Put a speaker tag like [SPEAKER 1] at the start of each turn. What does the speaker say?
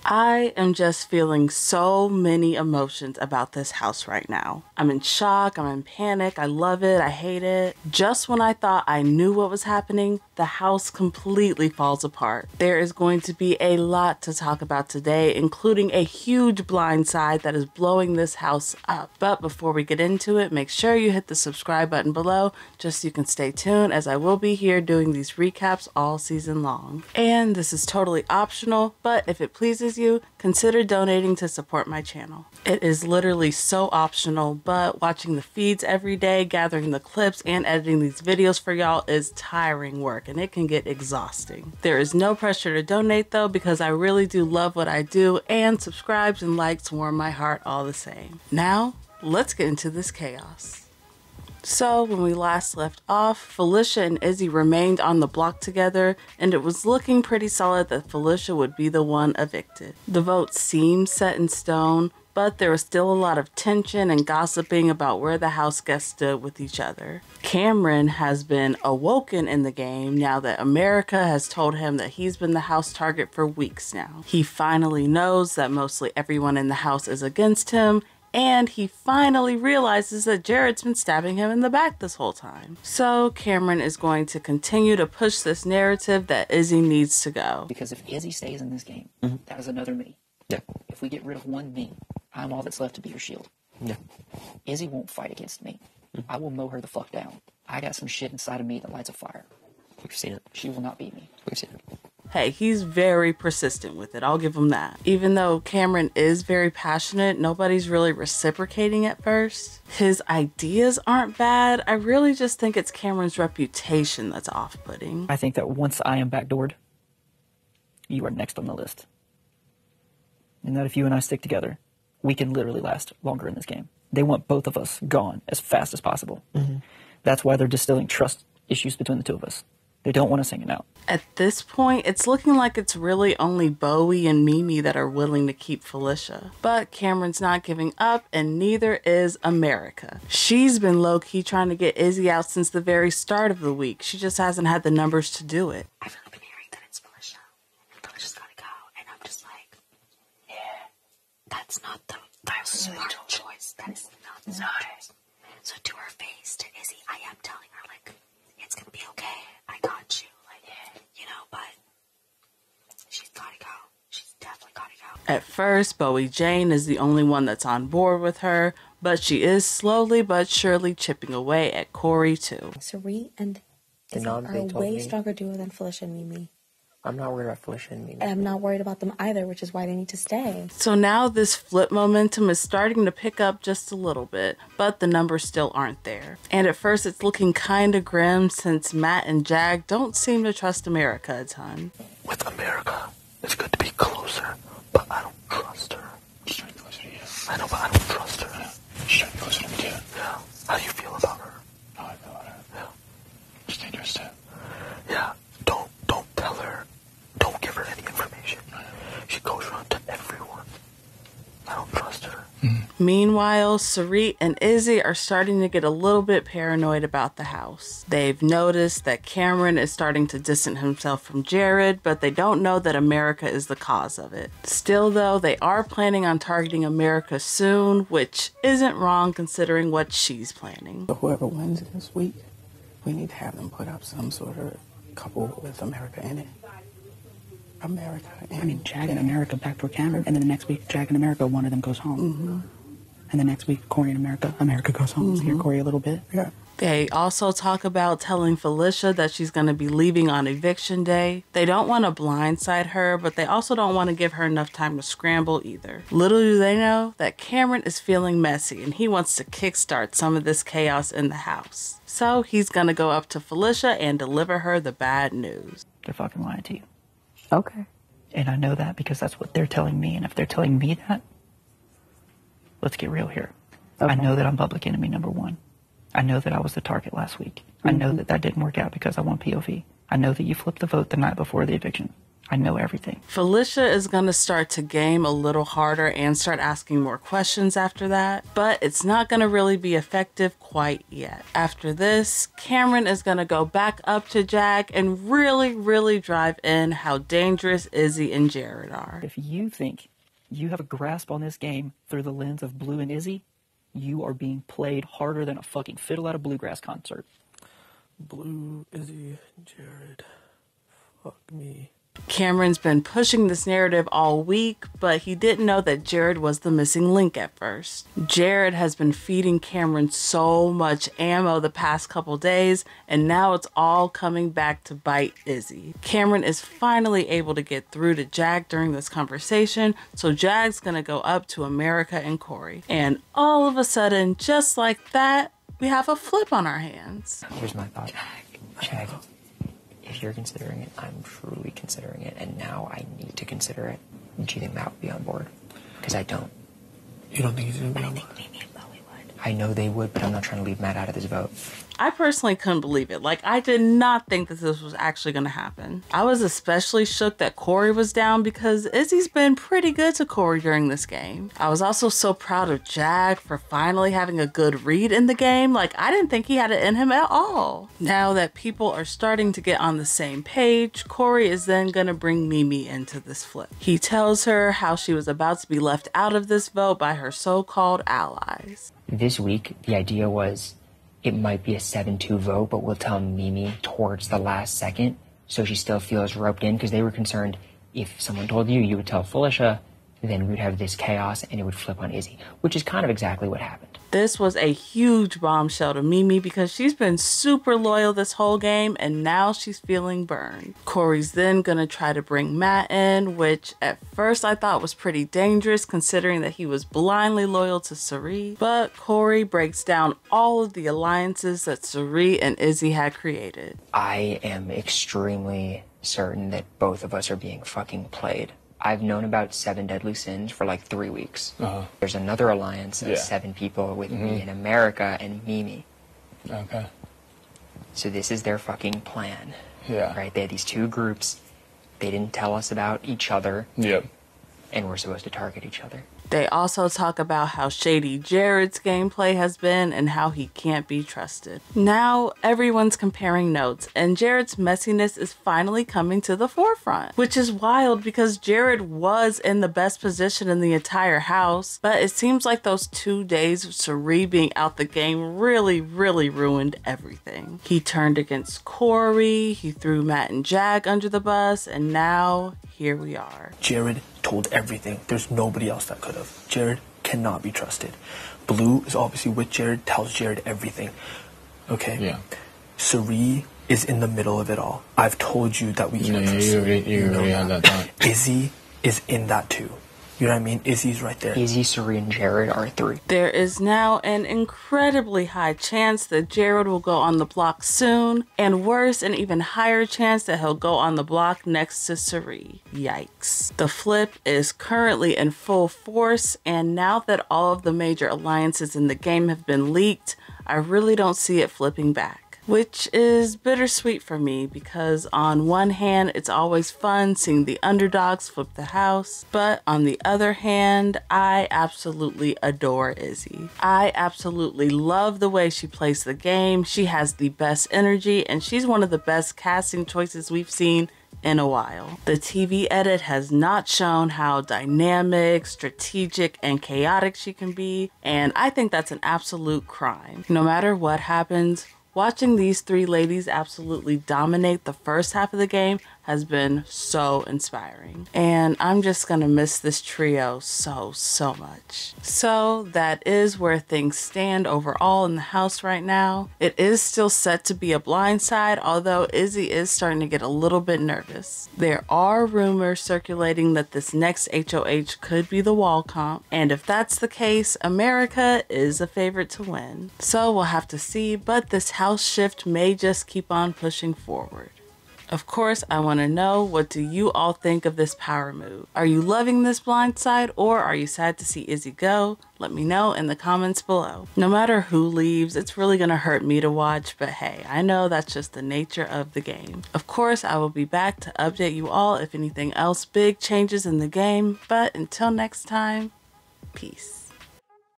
[SPEAKER 1] I am just feeling so many emotions about this house right now. I'm in shock, I'm in panic, I love it, I hate it. Just when I thought I knew what was happening, the house completely falls apart. There is going to be a lot to talk about today, including a huge blindside that is blowing this house up. But before we get into it, make sure you hit the subscribe button below just so you can stay tuned, as I will be here doing these recaps all season long. And this is totally optional, but if it pleases you, consider donating to support my channel. It is literally so optional, but watching the feeds every day, gathering the clips, and editing these videos for y'all is tiring work, and it can get exhausting. There is no pressure to donate though, because I really do love what I do, and subscribes and likes warm my heart all the same. Now, let's get into this chaos. So when we last left off, Felicia and Izzy remained on the block together, and it was looking pretty solid that Felicia would be the one evicted. The vote seemed set in stone, but there was still a lot of tension and gossiping about where the house guests stood with each other. Cameron has been awoken in the game now that America has told him that he's been the house target for weeks now. He finally knows that mostly everyone in the house is against him, and he finally realizes that Jared's been stabbing him in the back this whole time. So Cameron is going to continue to push this narrative that Izzy needs to go.
[SPEAKER 2] Because if Izzy stays in this game, that is another me.
[SPEAKER 3] Yeah.
[SPEAKER 2] If we get rid of one me, I'm all that's left to be your shield.
[SPEAKER 3] Yeah.
[SPEAKER 2] Izzy won't fight against me. I will mow her the fuck down. I got some shit inside of me that lights a fire.
[SPEAKER 3] We've seen it.
[SPEAKER 2] She will not beat me.
[SPEAKER 3] We've seen it.
[SPEAKER 1] Hey, he's very persistent with it, I'll give him that. Even though Cameron is very passionate, nobody's really reciprocating at first. His ideas aren't bad, I really just think it's Cameron's reputation that's off-putting.
[SPEAKER 2] I think that once I am backdoored, you are next on the list. And that if you and I stick together, we can literally last longer in this game. They want both of us gone as fast as possible. That's why they're distilling trust issues between the two of us. They don't want us hanging out.
[SPEAKER 1] At this point, it's looking like it's really only Bowie and Mimi that are willing to keep Felicia. But Cameron's not giving up, and neither is America. She's been low-key trying to get Izzy out since the very start of the week. She just hasn't had the numbers to do it.
[SPEAKER 4] I've really been hearing that it's Felicia, and Felicia's gotta go, and I'm just like, yeah, that's not the smart choice. That is not the smart choice. So to her face, to Izzy, I am telling her, like, it's gonna be okay. I got you. Like, you know, but she's gotta go. She's definitely gotta go.
[SPEAKER 1] At first, Bowie Jane is the only one that's on board with her, but she is slowly but surely chipping away at Cory too.
[SPEAKER 4] Cirie and Izzy are a way stronger duo than Felicia and Mimi.
[SPEAKER 3] I'm not worried about Felicia and Mimi.
[SPEAKER 4] And I'm not worried about them either, which is why they need to stay.
[SPEAKER 1] So now this flip momentum is starting to pick up just a little bit, but the numbers still aren't there. And at first it's looking kinda grim since Matt and Jag don't seem to trust America a ton.
[SPEAKER 3] With America, it's good to be closer, but I don't trust her.
[SPEAKER 5] She's trying to be closer to you.
[SPEAKER 3] I know, but I don't trust her.
[SPEAKER 5] Yeah. She's trying to be closer to me too.
[SPEAKER 3] Yeah. How do you feel about her?
[SPEAKER 5] How I feel about her?
[SPEAKER 3] Yeah.
[SPEAKER 5] She's dangerous too.
[SPEAKER 3] Yeah. Don't tell her. Don't give her any information. She goes around to everyone. I don't trust her.
[SPEAKER 1] Meanwhile, Cirie and Izzy are starting to get a little bit paranoid about the house. They've noticed that Cameron is starting to distance himself from Jared, but they don't know that America is the cause of it. Still though, they are planning on targeting America soon, which isn't wrong considering what she's planning.
[SPEAKER 6] So whoever wins this week, we need to have them put up some sort of couple with America in it. America.
[SPEAKER 2] I mean, Jag and America backdoor Cameron, and then the next week, Jag and America, one of them goes home. And the next week, Cory and America goes home. So hear Cory a little bit.
[SPEAKER 6] Yeah.
[SPEAKER 1] They also talk about telling Felicia that she's going to be leaving on eviction day. They don't want to blindside her, but they also don't want to give her enough time to scramble either. Little do they know that Cameron is feeling messy and he wants to kickstart some of this chaos in the house. So he's going to go up to Felicia and deliver her the bad news.
[SPEAKER 2] They're fucking lying to you.
[SPEAKER 6] Okay.
[SPEAKER 2] And I know that because that's what they're telling me. And if they're telling me that, let's get real here. Okay. I know that I'm public enemy number one. I know that I was the target last week. I know that that didn't work out because I won POV. I know that you flipped the vote the night before the eviction. I know everything.
[SPEAKER 1] Felicia is going to start to game a little harder and start asking more questions after that, but it's not going to really be effective quite yet. After this, Cameron is going to go back up to Jag and really drive in how dangerous Izzy and Jared are.
[SPEAKER 2] If you think you have a grasp on this game through the lens of Blue and Izzy, you are being played harder than a fucking fiddle at a bluegrass concert.
[SPEAKER 3] Blue, Izzy, Jared. Fuck me.
[SPEAKER 1] Cameron's been pushing this narrative all week, but he didn't know that Jared was the missing link at first. Jared has been feeding Cameron so much ammo the past couple days, and now it's all coming back to bite Izzy. Cameron is finally able to get through to Jag during this conversation, so Jag's gonna go up to America and Cory. And all of a sudden, just like that, we have a flip on our hands.
[SPEAKER 7] Here's my thought. Jag, if you're considering it, I'm truly considering it, and now I need to consider it. Do you think Matt would be on board? Because I don't.
[SPEAKER 3] You don't think he's gonna be on board?
[SPEAKER 4] Mimi and Bowie would.
[SPEAKER 7] I know they would, but I'm not trying to leave Matt out of this vote.
[SPEAKER 1] I personally couldn't believe it. Like, I did not think that this was actually going to happen. I was especially shook that Cory was down because Izzy's been pretty good to Cory during this game. I was also so proud of Jag for finally having a good read in the game. Like, I didn't think he had it in him at all. Now that people are starting to get on the same page, Cory is then going to bring Mimi into this flip. He tells her how she was about to be left out of this vote by her so-called allies.
[SPEAKER 7] This week, the idea was it might be a 7-2 vote, but we'll tell Mimi towards the last second so she still feels roped in, because they were concerned if someone told you, you would tell Felicia, then we would have this chaos and it would flip on Izzy, which is kind of exactly what happened.
[SPEAKER 1] This was a huge bombshell to Mimi because she's been super loyal this whole game and now she's feeling burned. Cory's then gonna try to bring Matt in, which at first I thought was pretty dangerous considering that he was blindly loyal to Cirie. But Cory breaks down all of the alliances that Cirie and Izzy had created.
[SPEAKER 7] I am extremely certain that both of us are being fucking played. I've known about 7 Deadly Sins for like 3 weeks. There's another alliance of 7 people with me in America and Mimi.
[SPEAKER 5] Okay.
[SPEAKER 7] So this is their fucking plan.
[SPEAKER 5] Yeah.
[SPEAKER 7] Right? They had these 2 groups. They didn't tell us about each other.
[SPEAKER 5] Yep.
[SPEAKER 7] And we're supposed to target each other.
[SPEAKER 1] They also talk about how shady Jared's gameplay has been and how he can't be trusted. Now everyone's comparing notes and Jared's messiness is finally coming to the forefront, which is wild because Jared was in the best position in the entire house, but it seems like those 2 days of Cirie being out the game really ruined everything. He turned against Cory, he threw Matt and Jag under the bus, and now here we are.
[SPEAKER 3] Jared told everything. There's nobody else that could have. Jared cannot be trusted. Blue is obviously with Jared, tells Jared everything. Okay?
[SPEAKER 5] Yeah.
[SPEAKER 3] Cirie is in the middle of it all. I've told you that we can't trust
[SPEAKER 5] you
[SPEAKER 3] Cirie.
[SPEAKER 5] already had that thought.
[SPEAKER 3] Izzy is in that too. You know what I mean? Izzy's right there.
[SPEAKER 7] Izzy, Cirie, and Jared are 3.
[SPEAKER 1] There is now an incredibly high chance that Jared will go on the block soon, and worse, an even higher chance that he'll go on the block next to Cirie. Yikes. The flip is currently in full force, and now that all of the major alliances in the game have been leaked, I really don't see it flipping back. Which is bittersweet for me because on one hand, it's always fun seeing the underdogs flip the house, but on the other hand, I absolutely adore Izzy. I absolutely love the way she plays the game. She has the best energy and she's one of the best casting choices we've seen in a while. The TV edit has not shown how dynamic, strategic, and chaotic she can be, and I think that's an absolute crime. No matter what happens, watching these 3 ladies absolutely dominate the first half of the game has been so inspiring. And I'm just gonna miss this trio so much. So that is where things stand overall in the house right now. It is still set to be a blindside, although Izzy is starting to get a little bit nervous. There are rumors circulating that this next HOH could be the wall comp, and if that's the case, America is a favorite to win. So we'll have to see, but this house shift may just keep on pushing forward. Of course, I want to know, what do you all think of this power move? Are you loving this blindside, or are you sad to see Izzy go? Let me know in the comments below. No matter who leaves, it's really gonna hurt me to watch, but hey, I know that's just the nature of the game. Of course, I will be back to update you all if anything else big changes in the game, but until next time, peace.